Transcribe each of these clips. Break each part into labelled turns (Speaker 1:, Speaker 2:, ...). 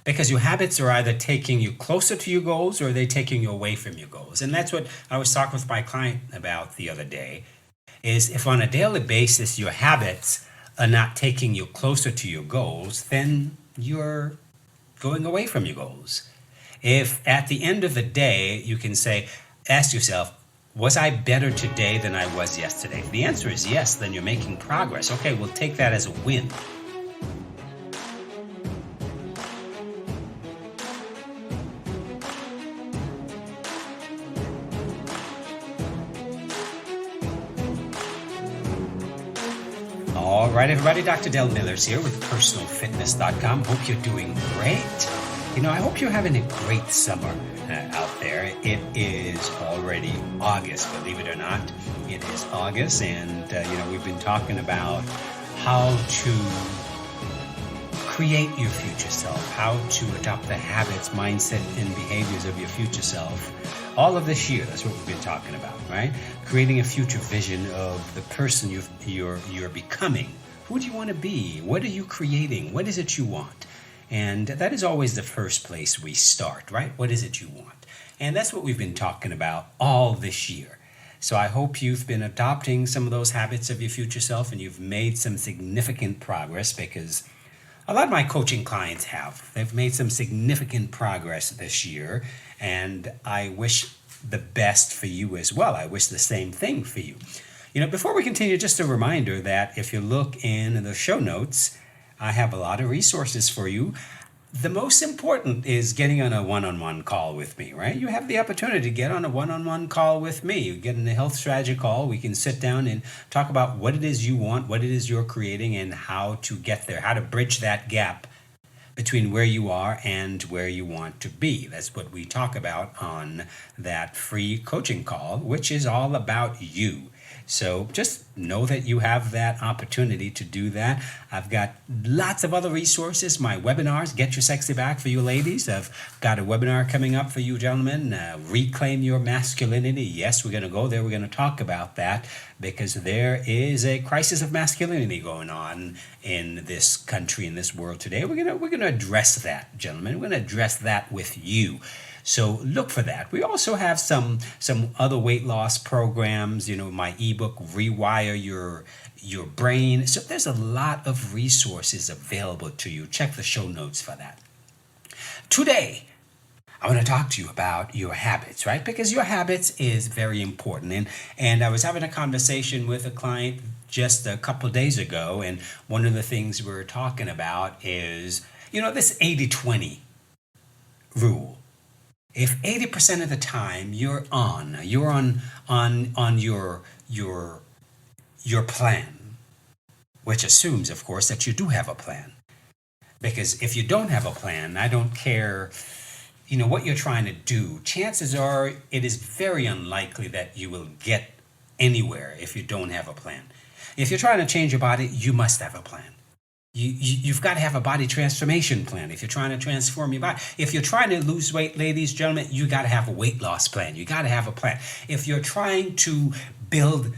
Speaker 1: Because your habits are either taking you closer to your goals or they're taking you away from your goals. And that's what I was talking with my client about the other day, is if on a daily basis your habits are not taking you closer to your goals, then you're going away from your goals. If at the end of the day you can say, ask yourself, was I better today than I was yesterday? If the answer is yes, then you're making progress. Okay, we'll take that as a win. All right, everybody, Dr. Del Miller's here with personalfitness.com. Hope you're doing great. I hope you're having a great summer out there. It is already August, believe it or not. It is August, and, we've been talking about how to create your future self, how to adopt the habits, mindset, and behaviors of your future self. All of this year, that's what we've been talking about, right? Creating a future vision of the person you're becoming. Who do you want to be? What are you creating? What is it you want? And that is always the first place we start, right? What is it you want? And that's what we've been talking about all this year. So I hope you've been adopting some of those habits of your future self and you've made some significant progress, because a lot of my coaching clients have. They've made some significant progress this year, and I wish the best for you as well. I wish the same thing for you. Before we continue, just a reminder that if you look in the show notes, I have a lot of resources for you. The most important is getting on a one-on-one call with me, right? You have the opportunity to get on a one-on-one call with me. You get in a health strategy call. We can sit down and talk about what it is you want, what it is you're creating, and how to get there, how to bridge that gap between where you are and where you want to be. That's what we talk about on that free coaching call, which is all about you. So just know that you have that opportunity to do that. I've got lots of other resources. My webinars, Get Your Sexy Back for you ladies. I've got a webinar coming up for you gentlemen. Reclaim Your Masculinity. Yes, we're going to go there. We're going to talk about that because there is a crisis of masculinity going on in this country, in this world today. We're going to address that, gentlemen. We're going to address that with you. So look for that. We also have some other weight loss programs, my ebook, Rewire Your Brain. So there's a lot of resources available to you. Check the show notes for that. Today, I want to talk to you about your habits, right? Because your habits is very important. And I was having a conversation with a client just a couple of days ago, and one of the things we were talking about is, this 80-20 rule. If 80% of the time you're on your plan, which assumes, of course, that you do have a plan. Because if you don't have a plan, I don't care, what you're trying to do, chances are it is very unlikely that you will get anywhere if you don't have a plan. If you're trying to change your body, you must have a plan. You've got to have a body transformation plan if you're trying to transform your body. If you're trying to lose weight, ladies, gentlemen, you got to have a weight loss plan. You got to have a plan. If you're trying to build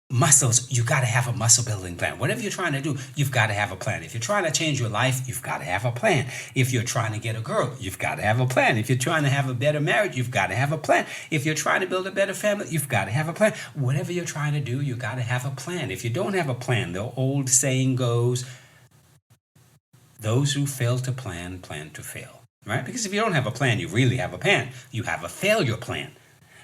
Speaker 1: muscles, you got to have a muscle building plan. Whatever you're trying to do, you've got to have a plan. If you're trying to change your life, you've got to have a plan. If you're trying to get a girl, you've got to have a plan. If you're trying to have a better marriage, you've got to have a plan. If you're trying to build a better family, you've got to have a plan. Whatever you're trying to do, you got to have a plan. If you don't have a plan, the old saying goes, those who fail to plan to fail, right? Because if you don't have a plan, you really have a plan. You have a failure plan.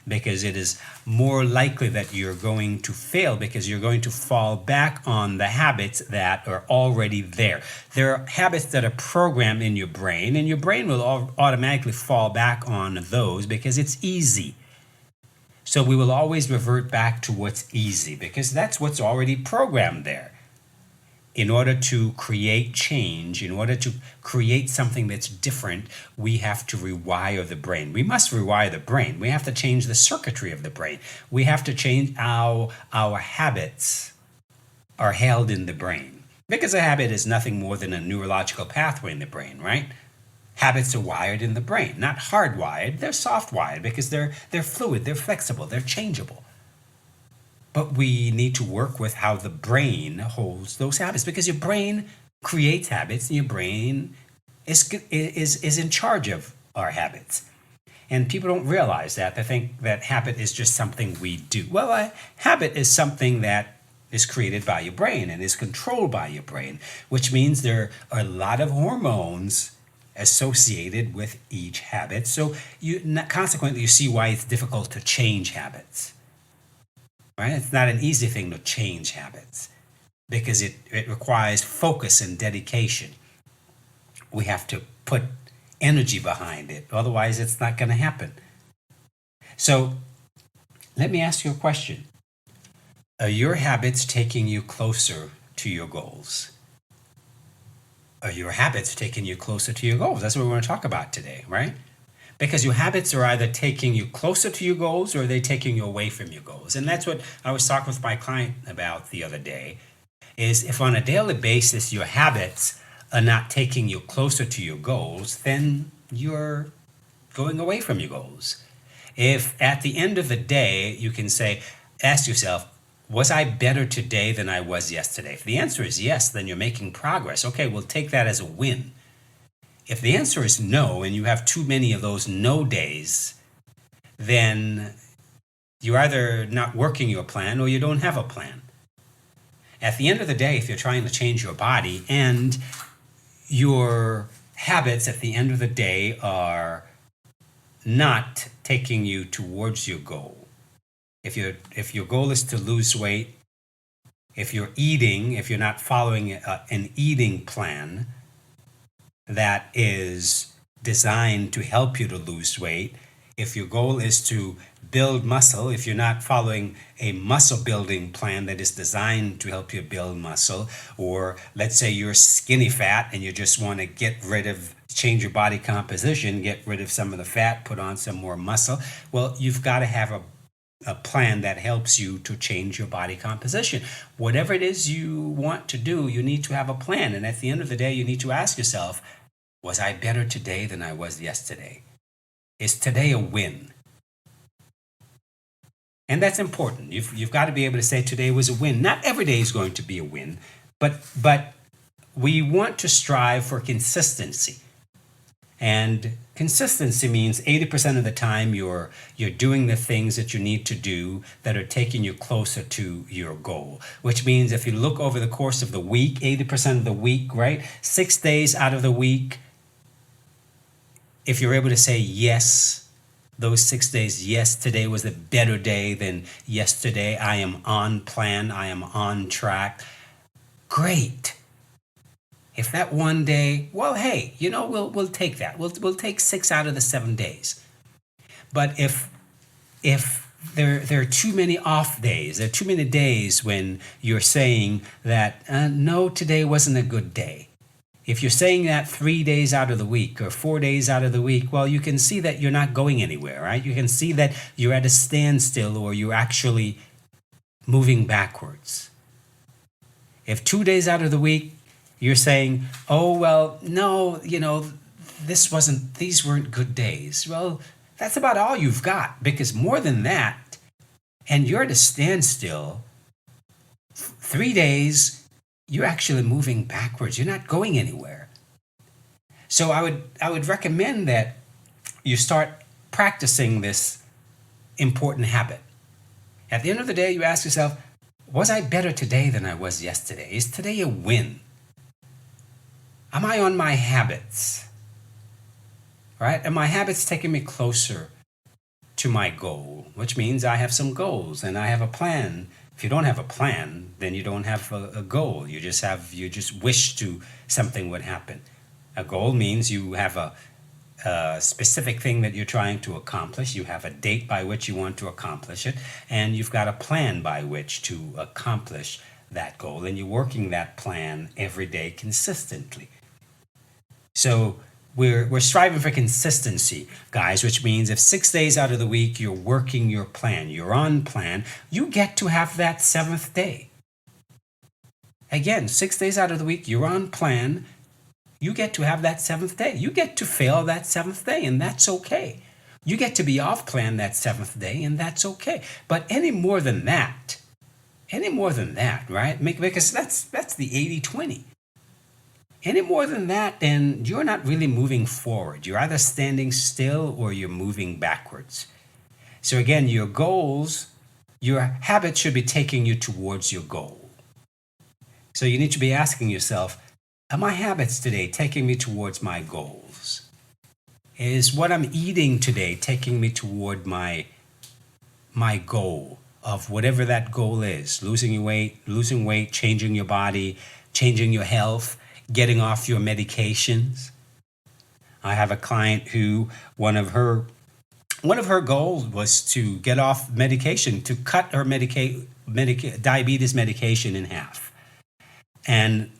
Speaker 1: Because it is more likely that you're going to fail because you're going to fall back on the habits that are already there. There are habits that are programmed in your brain, and your brain will automatically fall back on those because it's easy. So we will always revert back to what's easy because that's what's already programmed there. In order to create change, in order to create something that's different, we have to rewire the brain. We must rewire the brain. We have to change the circuitry of the brain. We have to change how our habits are held in the brain. Because a habit is nothing more than a neurological pathway in the brain, right? Habits are wired in the brain, not hardwired. They're soft-wired because they're fluid, they're flexible, they're changeable. But we need to work with how the brain holds those habits because your brain creates habits and your brain is in charge of our habits. And people don't realize that. They think that habit is just something we do. Well, a habit is something that is created by your brain and is controlled by your brain, which means there are a lot of hormones associated with each habit. So consequently, you see why it's difficult to change habits. Right? It's not an easy thing to change habits because it requires focus and dedication. We have to put energy behind it. Otherwise, it's not going to happen. So let me ask you a question. Are your habits taking you closer to your goals? Are your habits taking you closer to your goals? That's what we want to talk about today, right? Because your habits are either taking you closer to your goals or they're taking you away from your goals. And that's what I was talking with my client about the other day, is if on a daily basis your habits are not taking you closer to your goals, then you're going away from your goals. If at the end of the day you can ask yourself, was I better today than I was yesterday? If the answer is yes, then you're making progress. Okay, we'll take that as a win. If the answer is no, and you have too many of those no days, then you're either not working your plan or you don't have a plan. At the end of the day, if you're trying to change your body and your habits at the end of the day are not taking you towards your goal, if your goal is to lose weight, if you're not following an eating plan that is designed to help you to lose weight, if your goal is to build muscle, if you're not following a muscle building plan that is designed to help you build muscle, or let's say you're skinny fat and you just want to change your body composition, get rid of some of the fat, put on some more muscle, well, you've got to have a plan that helps you to change your body composition. Whatever it is you want to do, you need to have a plan. And at the end of the day, you need to ask yourself, was I better today than I was yesterday? Is today a win? And that's important. You've got to be able to say today was a win. Not every day is going to be a win, but we want to strive for consistency. And consistency means 80% of the time you're doing the things that you need to do that are taking you closer to your goal. Which means if you look over the course of the week, 80% of the week, right? 6 days out of the week, if you're able to say yes, those 6 days, yes, today was a better day than yesterday. I am on plan. I am on track. Great. If that one day, well, hey, we'll take that. We'll take 6 out of the 7 days. But if there are too many off days, there are too many days when you're saying that no, today wasn't a good day. If you're saying that 3 days out of the week or 4 days out of the week, well, you can see that you're not going anywhere, right? You can see that you're at a standstill or you're actually moving backwards. If 2 days out of the week, you're saying, oh, well, no, these weren't good days. Well, that's about all you've got, because more than that, and you're at a standstill, 3 days, you're actually moving backwards. You're not going anywhere. So I would recommend that you start practicing this important habit. At the end of the day, you ask yourself, was I better today than I was yesterday? Is today a win? Am I on my habits? Right? Are my habits taking me closer to my goal? Which means I have some goals and I have a plan. If you don't have a plan, then you don't have a goal. You just wish something would happen. A goal means you have a specific thing that you're trying to accomplish. You have a date by which you want to accomplish it, and you've got a plan by which to accomplish that goal, and you're working that plan every day consistently. So we're striving for consistency, guys, which means if 6 days out of the week you're working your plan, you're on plan, you get to have that 7th day. Again, 6 days out of the week you're on plan, you get to have that 7th day. You get to fail that 7th day, and that's okay. You get to be off plan that 7th day, and that's okay. But any more than that, right? Because that's the 80-20. Any more than that, then you're not really moving forward. You're either standing still or you're moving backwards. So again, your goals, your habits should be taking you towards your goal. So you need to be asking yourself, are my habits today taking me towards my goals? Is what I'm eating today taking me toward my goal of whatever that goal is? Losing weight, changing your body, changing your health, getting off your medications. I have a client who one of her goals was to get off medication, to cut her diabetes medication in half. And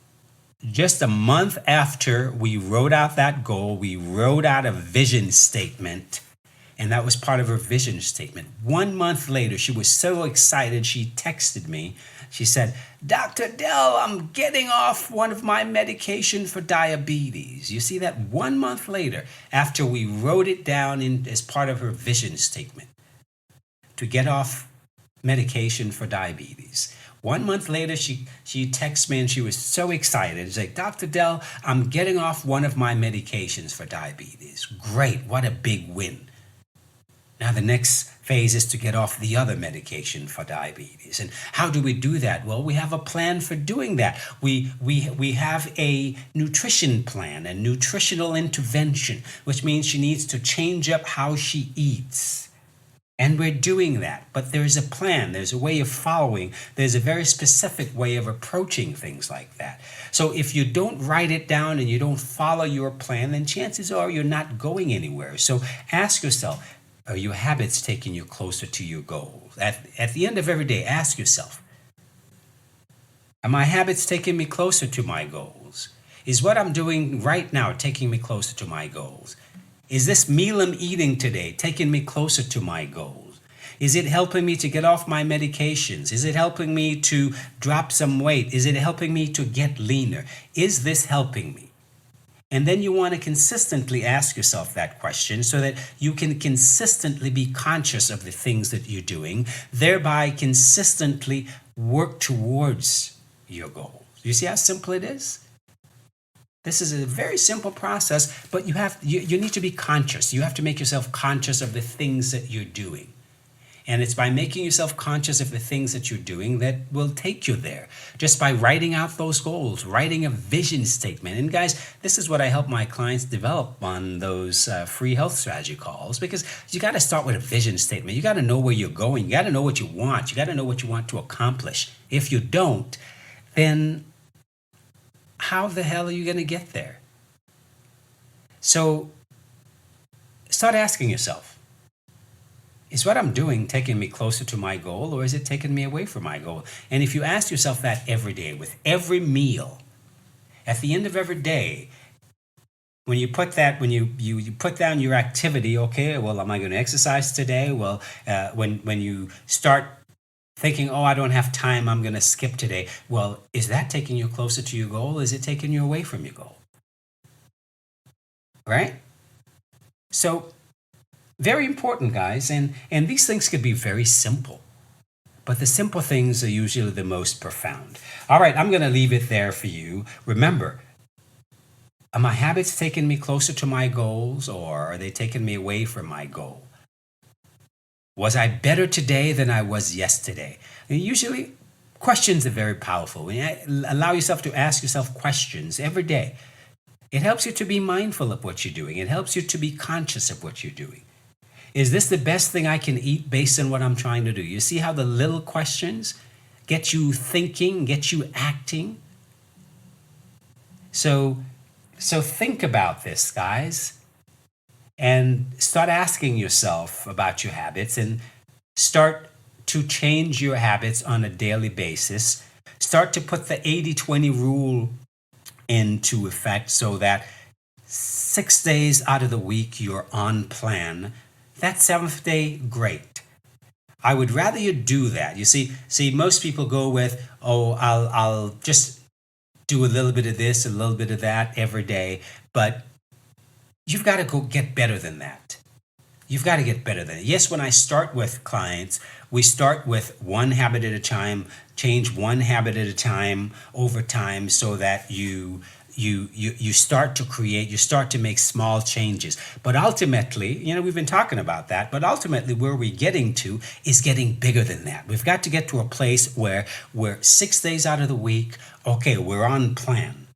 Speaker 1: just a month after we wrote out that goal, we wrote out a vision statement, and that was part of her vision statement. 1 month later, she was so excited, she texted me. She said, "Dr. Dell, I'm getting off one of my medications for diabetes." You see that 1 month later, after we wrote it down as part of her vision statement, to get off medication for diabetes. 1 month later, she texted me and she was so excited. She's like, "Dr. Dell, I'm getting off one of my medications for diabetes." Great, what a big win. Now the next phase is to get off the other medication for diabetes. And how do we do that? Well, we have a plan for doing that. We have a nutrition plan, a nutritional intervention, which means she needs to change up how she eats. And we're doing that, but there's a plan, there's a way of following, there's a very specific way of approaching things like that. So if you don't write it down and you don't follow your plan, then chances are you're not going anywhere. So ask yourself, are your habits taking you closer to your goals? At the end of every day, ask yourself, are my habits taking me closer to my goals? Is what I'm doing right now taking me closer to my goals? Is this meal I'm eating today taking me closer to my goals? Is it helping me to get off my medications? Is it helping me to drop some weight? Is it helping me to get leaner? Is this helping me? And then you want to consistently ask yourself that question so that you can consistently be conscious of the things that you're doing, thereby consistently work towards your goals. You see how simple it is? This is a very simple process, but you need to be conscious. You have to make yourself conscious of the things that you're doing. And it's by making yourself conscious of the things that you're doing that will take you there. Just by writing out those goals, writing a vision statement. And guys, this is what I help my clients develop on those free health strategy calls, because you got to start with a vision statement. You got to know where you're going. You got to know what you want. You got to know what you want to accomplish. If you don't, then how the hell are you going to get there? So start asking yourself, is what I'm doing taking me closer to my goal, or is it taking me away from my goal? And if you ask yourself that every day, with every meal, at the end of every day, when you put down your activity, okay, well, am I going to exercise today? Well, when you start thinking, oh, I don't have time, I'm going to skip today. Well, is that taking you closer to your goal? Is it taking you away from your goal? Right? So, very important, guys. And these things could be very simple. But the simple things are usually the most profound. All right, I'm going to leave it there for you. Remember, are my habits taking me closer to my goals, or are they taking me away from my goal? Was I better today than I was yesterday? And usually, questions are very powerful. When you allow yourself to ask yourself questions every day, it helps you to be mindful of what you're doing. It helps you to be conscious of what you're doing. Is this the best thing I can eat based on what I'm trying to do? You see how the little questions get you thinking, get you acting? So think about this, guys. And start asking yourself about your habits and start to change your habits on a daily basis. Start to put the 80-20 rule into effect so that 6 days out of the week you're on plan. That 7th day, great. I would rather you do that. You see, most people go with, oh, I'll just do a little bit of this, a little bit of that every day, but you've got to go get better than that. You've got to get better than it. Yes, when I start with clients, we start with one habit at a time, change one habit at a time over time so that you you start to create, you start to make small changes. But ultimately, we've been talking about that, but ultimately where we're getting to is getting bigger than that. We've got to get to a place where we're 6 days out of the week, okay, we're on plan.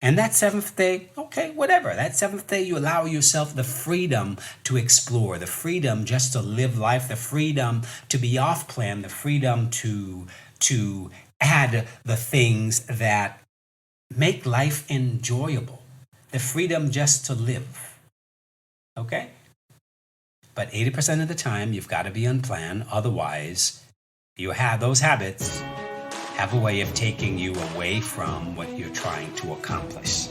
Speaker 1: And that seventh day, okay, whatever. That seventh day, you allow yourself the freedom to explore, the freedom just to live life, the freedom to be off plan, the freedom to add the things that make life enjoyable, the freedom just to live. Okay? But 80% of the time, you've got to be on plan. Otherwise, those habits have a way of taking you away from what you're trying to accomplish.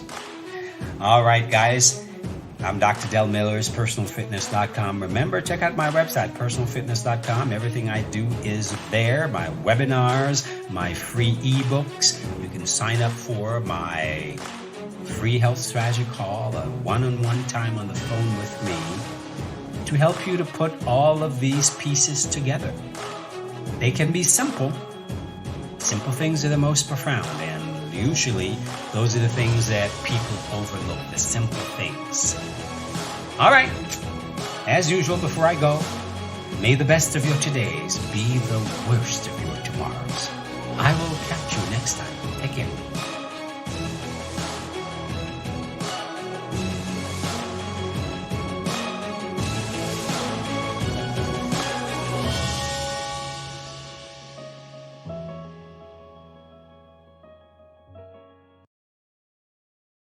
Speaker 1: All right, guys. I'm Dr. Del Millers, personalfitness.com. Remember, check out my website, personalfitness.com. Everything I do is there. My webinars, my free ebooks. You can sign up for my free health strategy call, a one-on-one time on the phone with me to help you to put all of these pieces together. They can be simple. Simple things are the most profound, and usually those are the things that people overlook, the simple things. All right, as usual, before I go, may the best of your todays be the worst of your tomorrows. I will catch you next time. Take care.